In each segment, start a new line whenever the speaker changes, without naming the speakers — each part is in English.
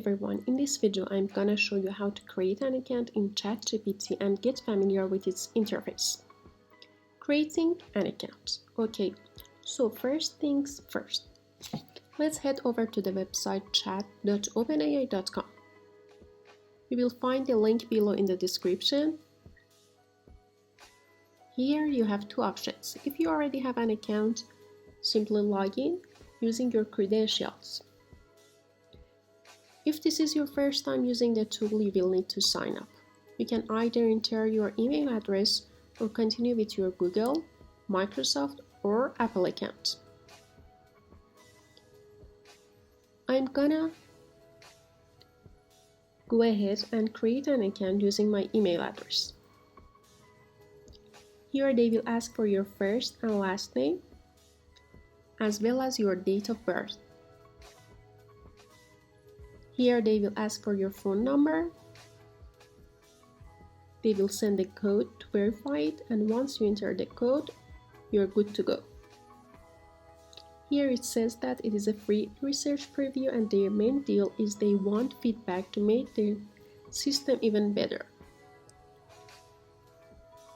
Everyone, in this video I'm gonna show you how to create an account in Chatgpt and get familiar with its interface. Creating an account. Okay, so first things first. Let's head over to the website chat.openai.com. You will find the link below in the description. Here you have two options. If you already have an account, simply log in using your credentials. If this is your first time using the tool, you will need to sign up. You can either enter your email address or continue with your Google, Microsoft, or Apple account. I'm gonna go ahead and create an account using my email address. Here they will ask for your first and last name, as well as your date of birth. Here they will ask for your phone number. They will send a code to verify it, and once you enter the code, you're good to go. Here it says that it is a free research preview and their main deal is they want feedback to make their system even better.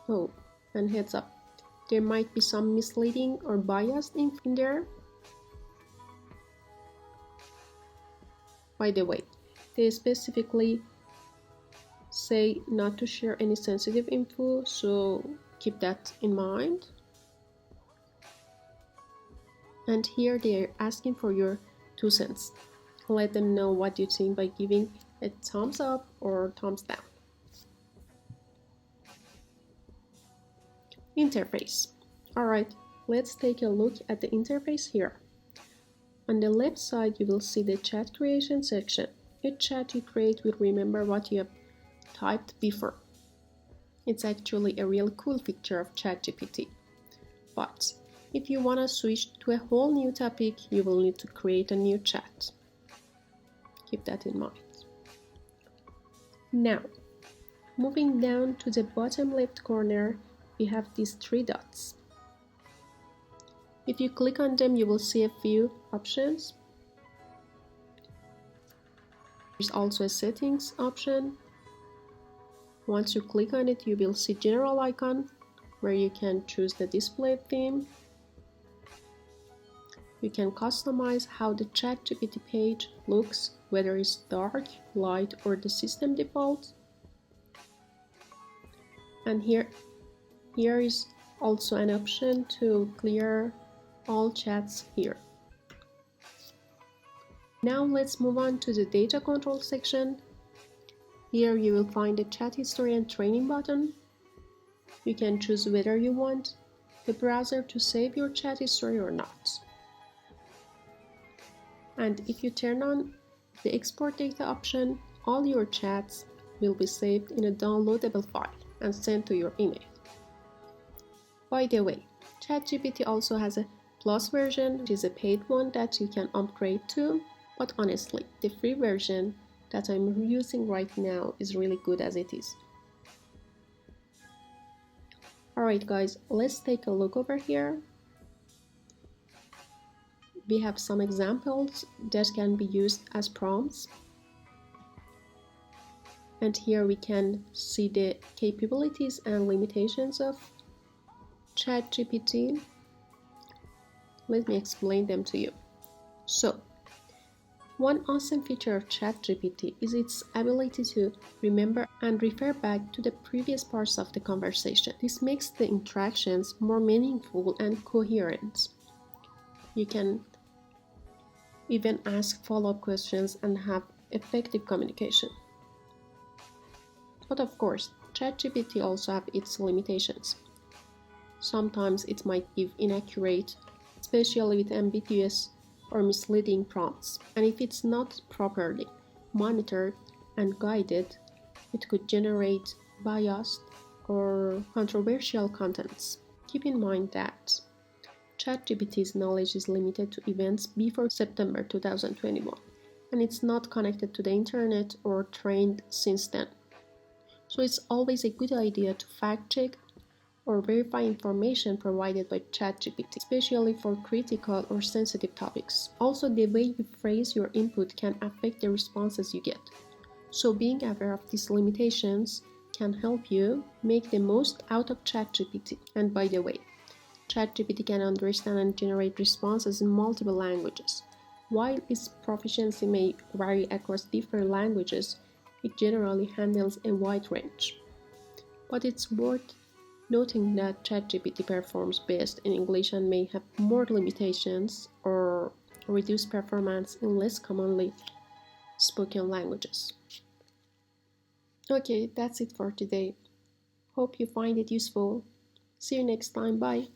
Oh, and heads up, there might be some misleading or biased info in there. By the way, they specifically say not to share any sensitive info, so keep that in mind. And here they are asking for your 2 cents. Let them know what you think by giving a thumbs up or thumbs down. Interface. Alright, let's take a look at the interface here. On the left side, you will see the chat creation section. Each chat you create will remember what you have typed before. It's actually a real cool feature of ChatGPT. But if you want to switch to a whole new topic, you will need to create a new chat. Keep that in mind. Now, moving down to the bottom left corner, we have these 3 dots. If you click on them, you will see a few options. There's also a settings option. Once you click on it, you will see general icon where you can choose the display theme. You can customize how the ChatGPT page looks, whether it's dark, light, or the system default. And here is also an option to clear all chats here. Now let's move on to the data control section. Here you will find the chat history and training button. You can choose whether you want the browser to save your chat history or not. And if you turn on the export data option, all your chats will be saved in a downloadable file and sent to your email. By the way, ChatGPT also has a Plus version, which is a paid one that you can upgrade to, but honestly, the free version that I'm using right now is really good as it is. Alright guys, let's take a look over here. We have some examples that can be used as prompts. And here we can see the capabilities and limitations of ChatGPT. Let me explain them to you. So, one awesome feature of ChatGPT is its ability to remember and refer back to the previous parts of the conversation. This makes the interactions more meaningful and coherent. You can even ask follow-up questions and have effective communication. But of course, ChatGPT also has its limitations. Sometimes it might give inaccurate, especially with ambiguous or misleading prompts. And if it's not properly monitored and guided, it could generate biased or controversial contents. Keep in mind that ChatGPT's knowledge is limited to events before September 2021, and it's not connected to the internet or trained since then. So it's always a good idea to fact check or verify information provided by Chatgpt, especially for critical or sensitive topics. Also, the way you phrase your input can affect the responses you get. So being aware of these limitations can help you make the most out of ChatGPT. And by the way, ChatGPT can understand and generate responses in multiple languages. While its proficiency may vary across different languages, it generally handles a wide range. But it's worth noting that ChatGPT performs best in English and may have more limitations or reduced performance in less commonly spoken languages. Okay, that's it for today. Hope you find it useful. See you next time. Bye.